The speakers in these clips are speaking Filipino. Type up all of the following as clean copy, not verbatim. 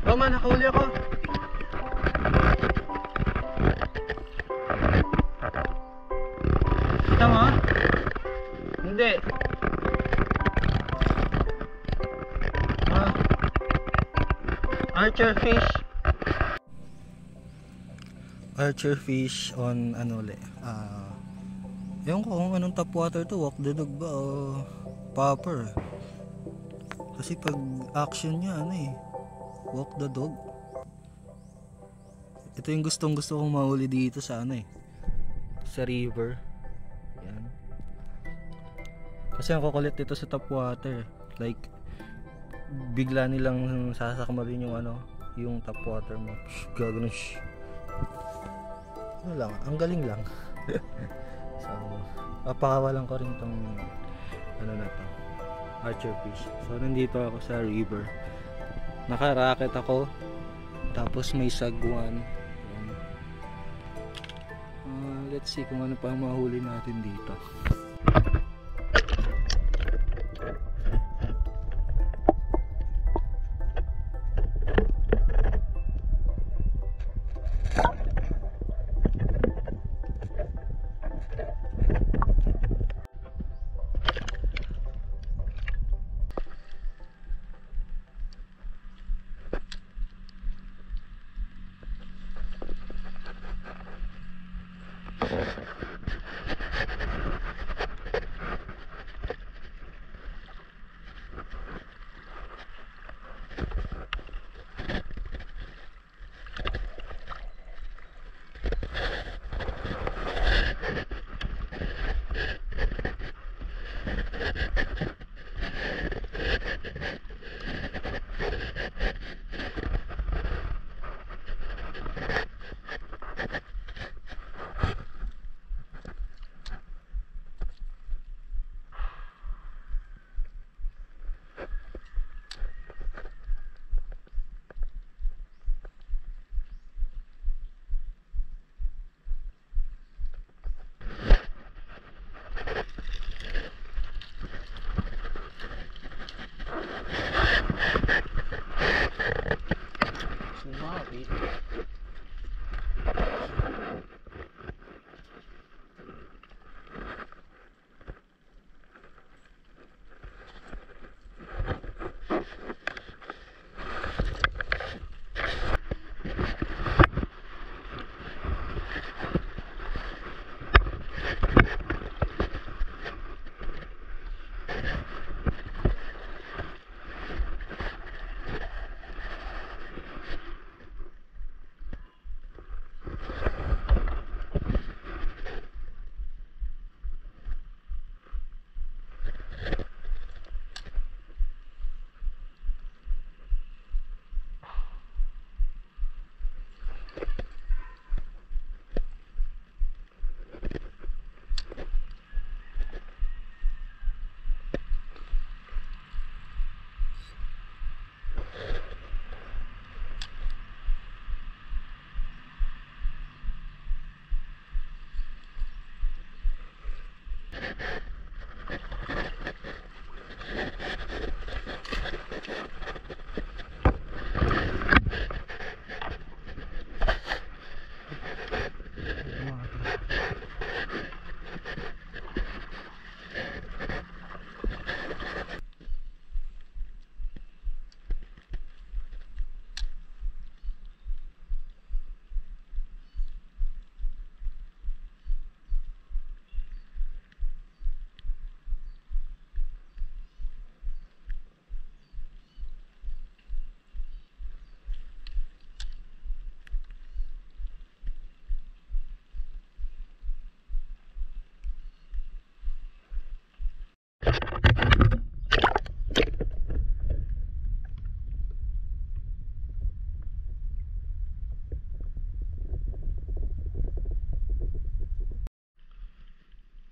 Tama, nakahuli ako. Kita mo? Hindi. Archer fish. Archer fish on ano ulit. Ewan ko kung anong topwater to, walk the dog ba o popper. Kasi pag action niya ano eh, walk the dog. Ito yung gustong gusto kong mahuli dito sa ano eh, sa river. Yan. Kasi ang kukulit dito sa topwater, like bigla nilang sasakmalin yung ano, yung topwater mo. Gagano. Ano lang, ang galing lang. So, papakawalan ko rin tong ano na to, archer fish. So, nandito ako sa river. Naka-racket ako. Tapos may sagwan. Let's see kung ano pa ang mahuli natin dito.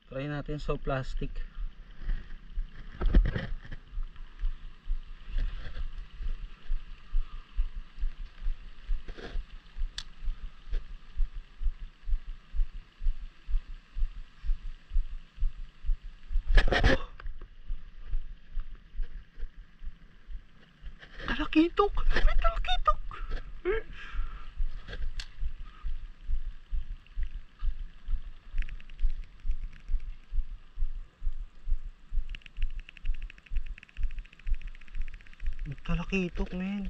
Try natin sa plastic. Talakitok! May talakitok! May talakitok, men.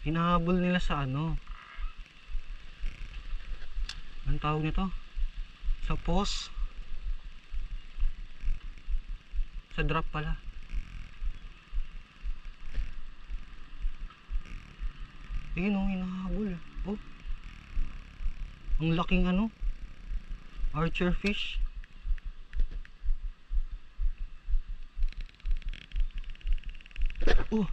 Hinahabol nila sa ano? Anong tawag nito? Sa post? Sa drop pala. Ayun o, hinahabol. Oh. Ang laking ano? Archer fish. Oh.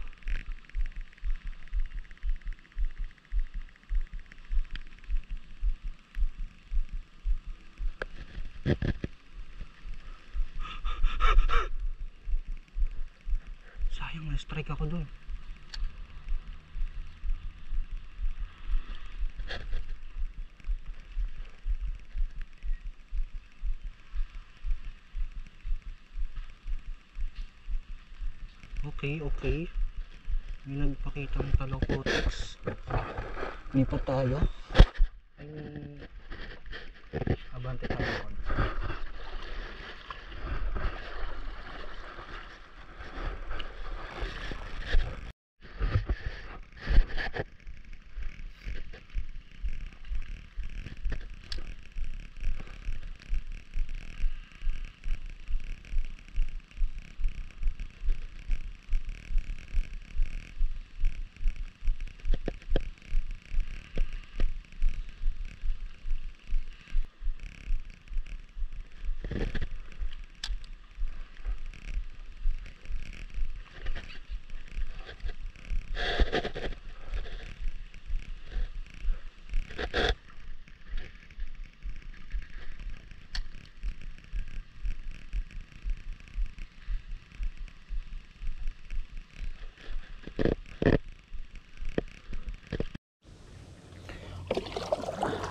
Sayang, na-strike ako dun. Okay. May nagpakita ng talakotoks. Lipat tayo. Ay, abante tayo konti.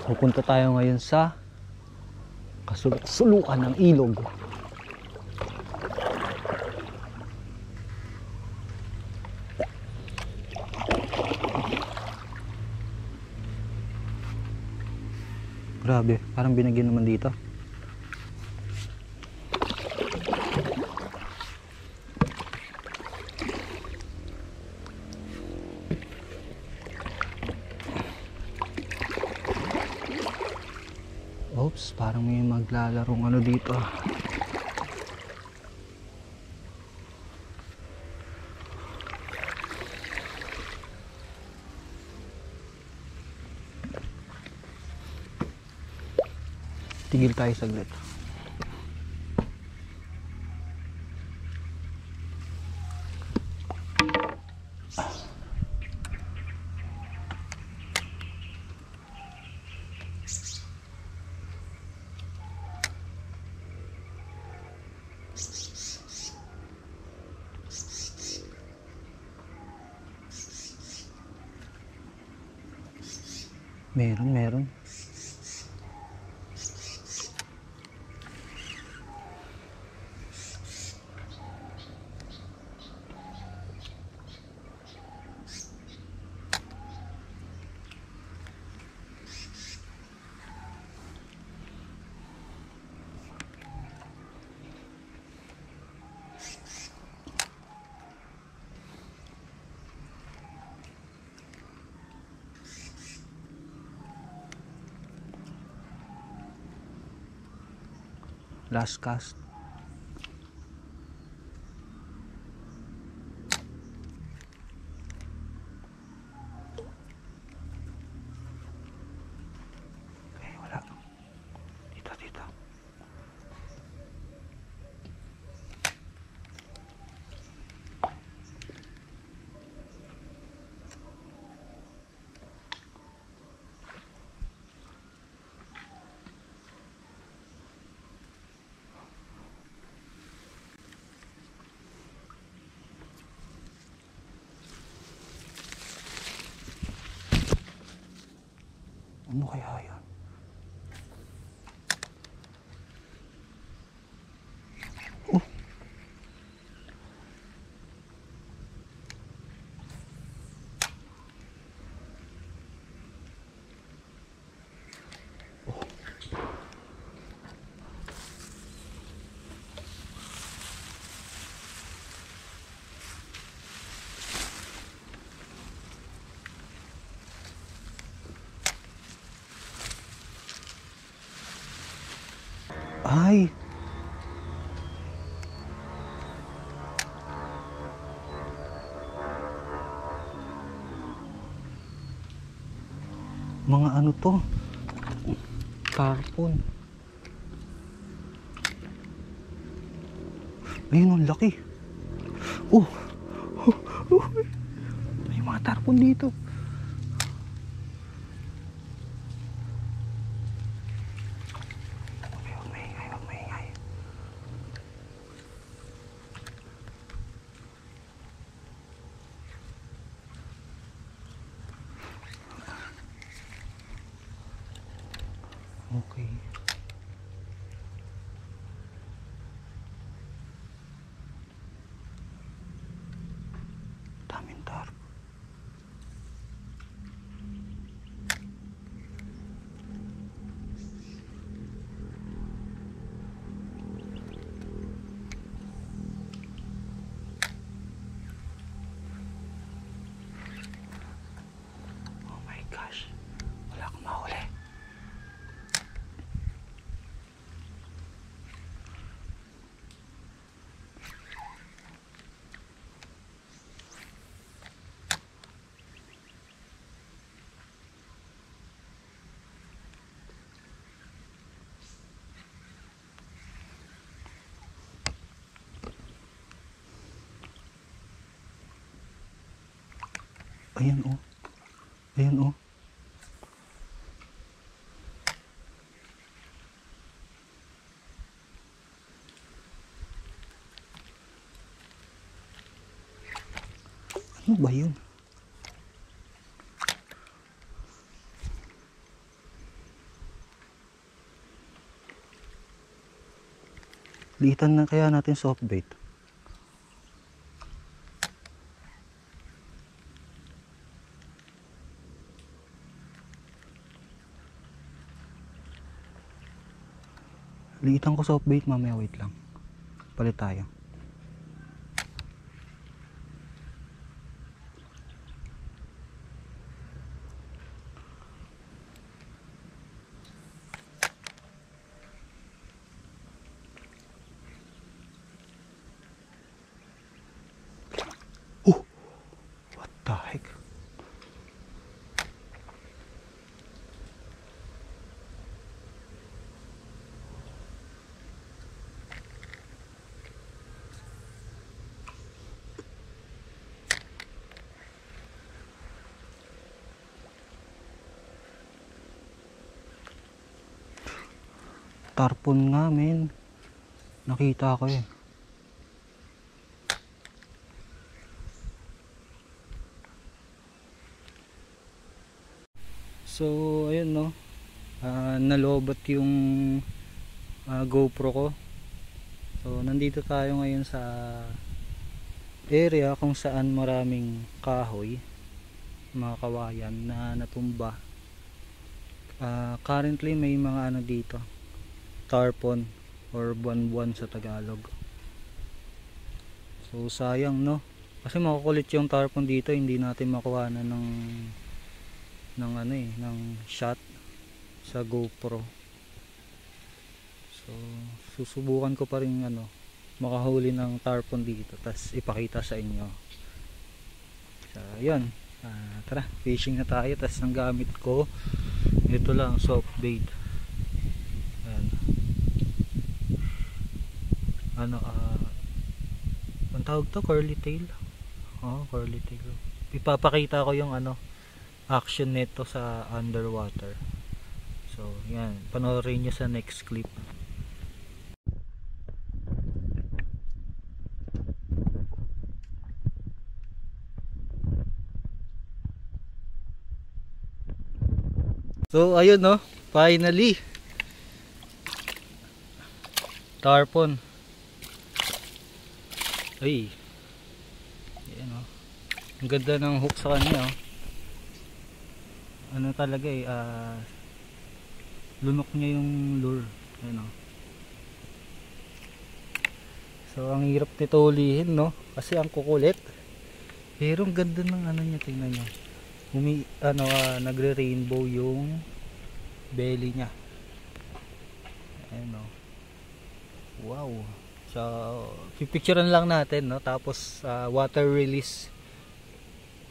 Pupunta tayo ngayon sa kasulukan ng ilog. Grabe, parang binagyan naman dito. Oops, parang may maglalarong ano dito. Tigil tayo saglit. Meron. Last cast. Okay, wala. Dito. Ano kaya yan? Oh. Ay! Mga ano to? Tarpon. Ayun, ang laki. Oh! May mga tarpon dito. Huwag maingay. Okay. Daming tarpon. Oh my gosh. Wala akong mahuli. Ayan oh. Ayan oh. Ano ba yun? Liitan na kaya natin soft bait. Liitan ko soft bait mamaya, wait lang. Palit tayo. Oh! What the heck? Tarpon nga, men. Nakita ko eh. So, ayun no. Nalobot yung GoPro ko. So, nandito tayo ngayon sa area kung saan maraming kahoy, mga kawayan na natumba. Currently may mga ano dito, tarpon or buwan-buwan sa Tagalog. So sayang no, kasi makukulit yung tarpon dito, hindi natin makuha na ng ano ng shot sa GoPro. So susubukan ko pa rin makahuli ng tarpon dito, tas ipakita sa inyo. So yun, tara, fishing na tayo. Tas ang gamit ko, ito lang, soft bait. Ayan. Ang tawag to, curly tail. Curly tail. Ipapakita ko yung action nito sa underwater. So yan, panoorin nyo sa next clip. So ayun no, finally tarpon. Ay, ayan oh. Ang ganda ng hook sa kanya oh. Ano talaga eh, lunok niya yung lure. Ayan oh. So ang hirap nito ulihin no, kasi ang kukulit. Pero ang ganda ng ano niya, tingnan niyo. Nagre-rainbow yung belly niya. Ayan o. Wow. So, pipicturean lang natin, no? Tapos, water release.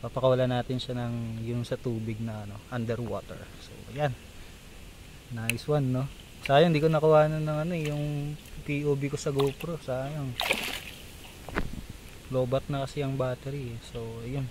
Papakawala natin siya ng yung sa tubig na underwater. So, ayan. Nice one, no? Sayang, hindi ko nakuha ng yung POV ko sa GoPro. Sayang. Lobat na kasi ang battery. So, ayan.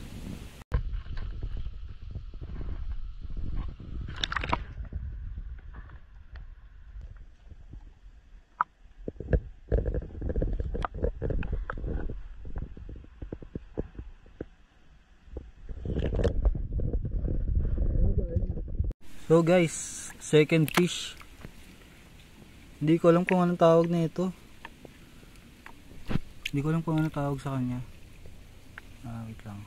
So guys, second fish. Hindi ko alam kung anong tawag na ito. Hindi ko alam kung anong tawag sa kanya. Wait lang.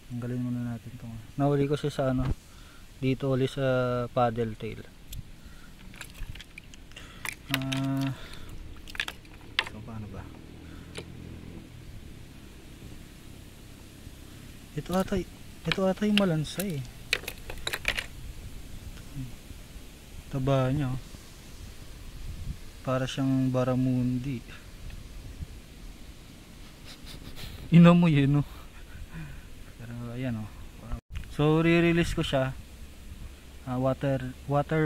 Tanggalin muna natin ito. Nahuli ko siya sa dito ulit sa paddle tail. So paano ba? Ito ata yung malansay. Taba niya. Para siyang baramundi. Ino mo yun, no? Pero ayan, oh. So re-release ko siya. Water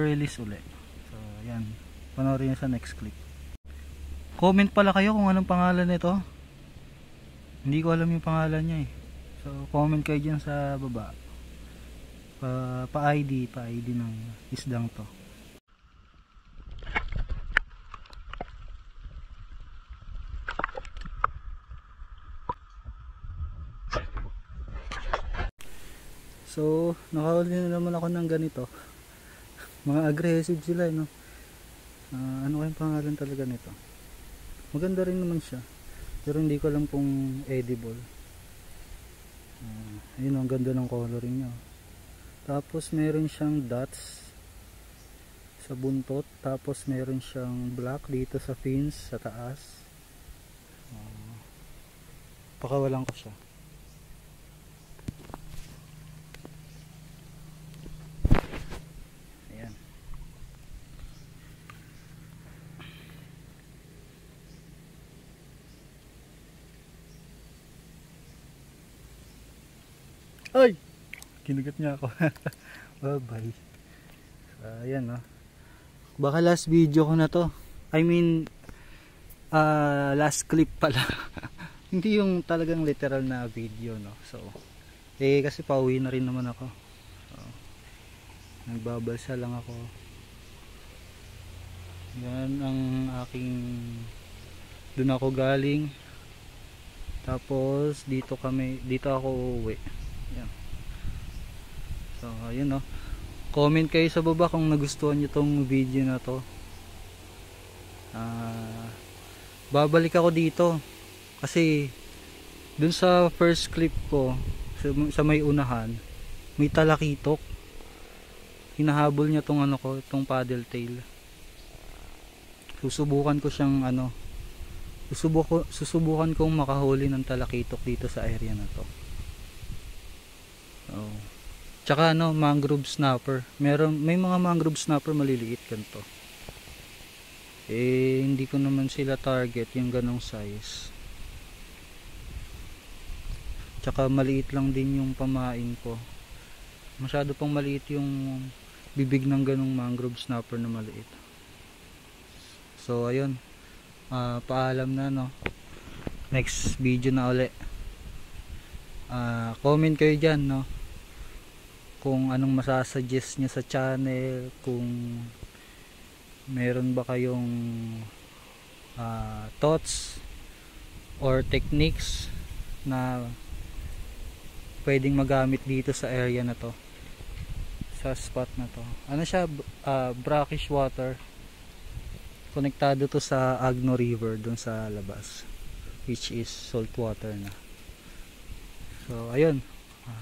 release ulit. So ayan. Panoorin niyo sa next clip. Comment pala kayo kung anong pangalan nito. Hindi ko alam yung pangalan niya eh. So comment kayo dyan sa baba. Pa-ID ng isdang to. So nakahuli na naman ako ng ganito. Mga aggressive sila no. Ano kayong pangalan talaga nito? Maganda rin naman siya. Pero hindi ko alam kung edible. Ayun, ang ganda ng coloring niya. Tapos meron siyang dots sa buntot. Tapos meron siyang black dito sa fins sa taas. Pakawalan ko siya. Ayan. Ay! Kinagat niya ako. Bye bye. Ayan no. Baka last video ko na to. I mean last clip pala. Hindi yung talagang literal na video no. So kasi pauwi na rin naman ako. So, nagbabalsa lang ako. Yan ang aking doon ako galing. Tapos dito ako uuwi. Yan. So ayun no. Comment kayo sa baba kung nagustuhan niyo tong video na to. Babalik ako dito kasi dun sa first clip ko sa may unahan may talakitok. Hinahabol niya tong tong paddle tail. Susubukan ko siyang susubukan kong makahuli ng talakitok dito sa area na to. Oh. Tsaka mangrove snapper. May mga mangrove snapper maliliit ganito. Hindi ko naman sila target yung ganong size. Tsaka maliit lang din yung pamain ko. Masyado pang maliit yung bibig ng ganong mangrove snapper na maliit. So ayun. Paalam na Next video na uli. Comment kayo dyan kung anong masasuggest nyo sa channel, kung meron ba kayong thoughts or techniques na pwedeng magamit dito sa area na to. sa spot na to. Ano siya, brackish water. Konektado to sa Agno River dun sa labas, which is salt water na. So ayun,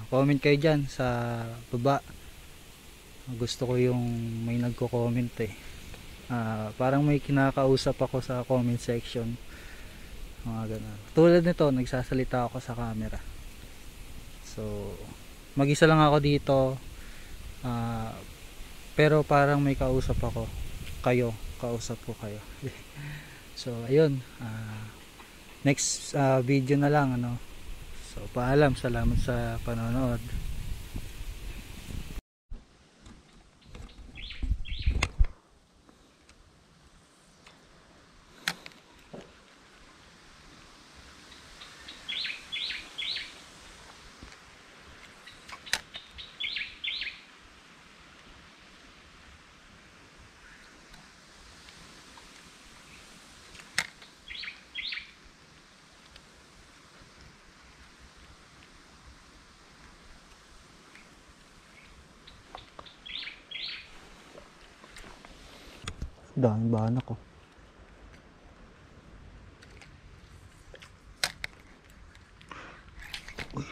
comment kayo dyan sa baba. Gusto ko yung may nagko-comment eh. Parang may kinakausap ako sa comment section, mga ganun. Tulad nito, nagsasalita ako sa camera. So mag-isa lang ako dito, pero parang may kausap ako. Kausap ko kayo. So ayun, next video na lang, ano. So paalam, salamat sa panonood. Daming bahan ako. Uy.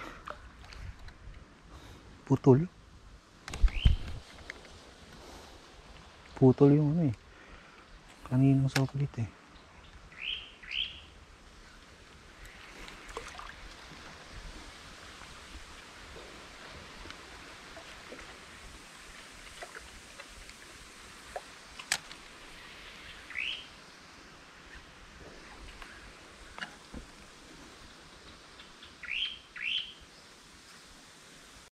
Putol yung ano eh, kaninang sopalit eh.